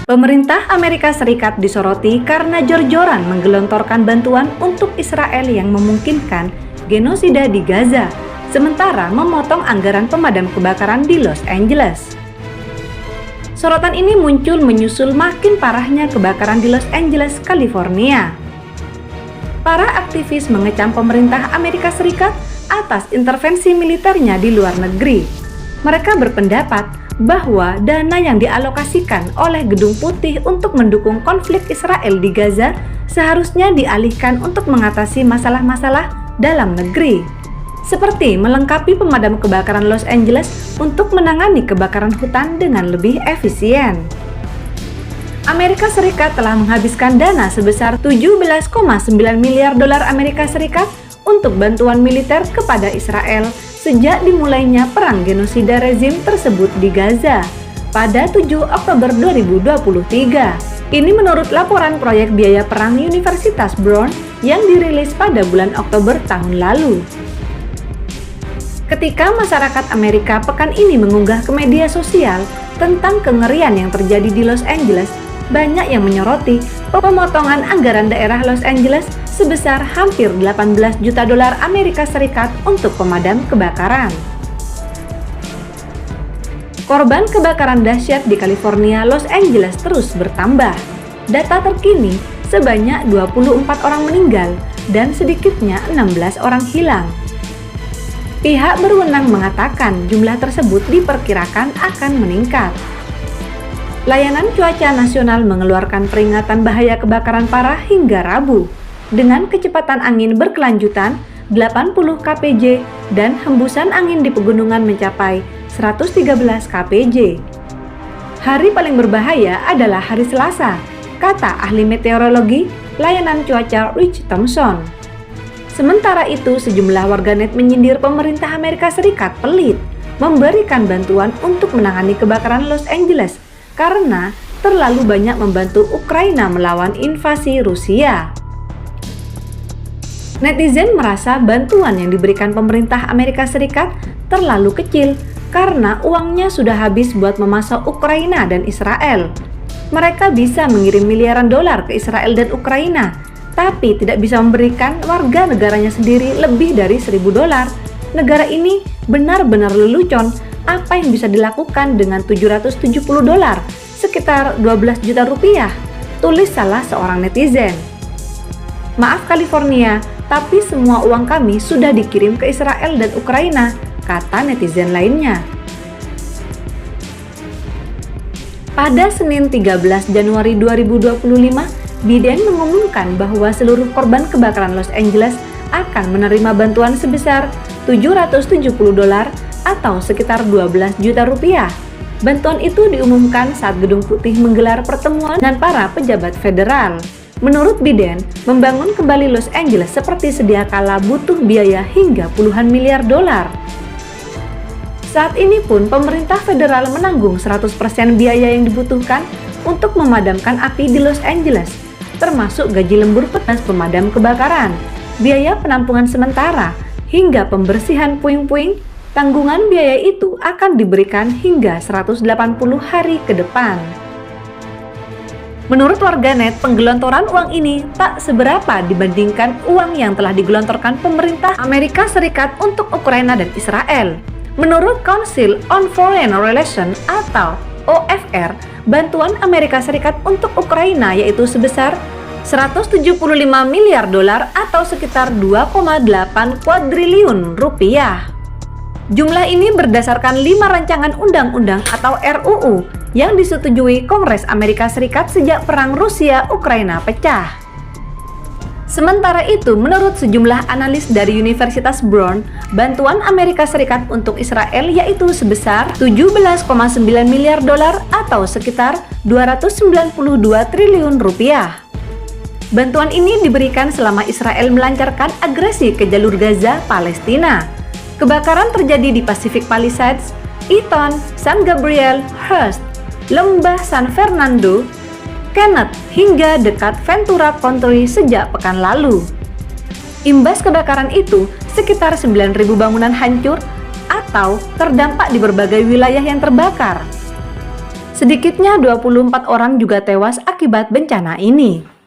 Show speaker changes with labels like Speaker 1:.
Speaker 1: Pemerintah Amerika Serikat disoroti karena jor-joran menggelontorkan bantuan untuk Israel yang memungkinkan genosida di Gaza, sementara memotong anggaran pemadam kebakaran di Los Angeles. Sorotan ini muncul menyusul makin parahnya kebakaran di Los Angeles, California. Para aktivis mengecam pemerintah Amerika Serikat atas intervensi militernya di luar negeri. Mereka berpendapat bahwa dana yang dialokasikan oleh Gedung Putih untuk mendukung konflik Israel di Gaza seharusnya dialihkan untuk mengatasi masalah-masalah dalam negeri, seperti melengkapi pemadam kebakaran Los Angeles untuk menangani kebakaran hutan dengan lebih efisien. Amerika Serikat telah menghabiskan dana sebesar 17,9 miliar dolar Amerika Serikat untuk bantuan militer kepada Israel sejak dimulainya perang genosida rezim tersebut di Gaza pada 7 Oktober 2023. Ini menurut laporan proyek biaya perang Universitas Brown yang dirilis pada bulan Oktober tahun lalu. Ketika masyarakat Amerika pekan ini mengunggah ke media sosial tentang kengerian yang terjadi di Los Angeles, banyak yang menyoroti pemotongan anggaran daerah Los Angeles sebesar hampir 18 juta dolar Amerika Serikat untuk pemadam kebakaran. Korban kebakaran dahsyat di California, Los Angeles terus bertambah. Data terkini sebanyak 24 orang meninggal dan sedikitnya 16 orang hilang. Pihak berwenang mengatakan jumlah tersebut diperkirakan akan meningkat. Layanan Cuaca Nasional mengeluarkan peringatan bahaya kebakaran parah hingga Rabu, dengan kecepatan angin berkelanjutan 80 kpj dan hembusan angin di pegunungan mencapai 113 kpj. Hari paling berbahaya adalah hari Selasa, kata ahli meteorologi layanan cuaca Rich Thompson. Sementara itu, sejumlah warganet menyindir pemerintah Amerika Serikat pelit memberikan bantuan untuk menangani kebakaran Los Angeles karena terlalu banyak membantu Ukraina melawan invasi Rusia. Netizen merasa bantuan yang diberikan pemerintah Amerika Serikat terlalu kecil karena uangnya sudah habis buat memasok Ukraina dan Israel. Mereka bisa mengirim miliaran dolar ke Israel dan Ukraina, tapi tidak bisa memberikan warga negaranya sendiri lebih dari 1.000 dolar. Negara ini benar-benar lelucon. Apa yang bisa dilakukan dengan 770 dolar, sekitar 12 juta rupiah, tulis salah seorang netizen. Maaf California, tapi semua uang kami sudah dikirim ke Israel dan Ukraina, kata netizen lainnya. Pada Senin 13 Januari 2025, Biden mengumumkan bahwa seluruh korban kebakaran Los Angeles akan menerima bantuan sebesar 770 dolar atau sekitar 12 juta rupiah. Bantuan itu diumumkan saat Gedung Putih menggelar pertemuan dengan para pejabat federal. Menurut Biden, membangun kembali Los Angeles seperti sedia kala butuh biaya hingga puluhan miliar dolar. Saat ini pun pemerintah federal menanggung 100% biaya yang dibutuhkan untuk memadamkan api di Los Angeles, termasuk gaji lembur petugas pemadam kebakaran, biaya penampungan sementara, hingga pembersihan puing-puing. Tanggungan biaya itu akan diberikan hingga 180 hari ke depan. Menurut warganet, penggelontoran uang ini tak seberapa dibandingkan uang yang telah digelontorkan pemerintah Amerika Serikat untuk Ukraina dan Israel. Menurut Council on Foreign Relations atau OFR, bantuan Amerika Serikat untuk Ukraina yaitu sebesar 175 miliar dolar atau sekitar 2,8 kuadriliun rupiah. Jumlah ini berdasarkan 5 rancangan undang-undang atau RUU yang disetujui Kongres Amerika Serikat sejak perang Rusia-Ukraina pecah. Sementara itu, menurut sejumlah analis dari Universitas Brown, bantuan Amerika Serikat untuk Israel yaitu sebesar 17,9 miliar dolar atau sekitar 292 triliun rupiah. Bantuan ini diberikan selama Israel melancarkan agresi ke jalur Gaza, Palestina. Kebakaran terjadi di Pacific Palisades, Eaton, San Gabriel, Hearst, Lembah San Fernando, Kenneth, hingga dekat Ventura County sejak pekan lalu. Imbas kebakaran itu, sekitar 9.000 bangunan hancur atau terdampak di berbagai wilayah yang terbakar. Sedikitnya 24 orang juga tewas akibat bencana ini.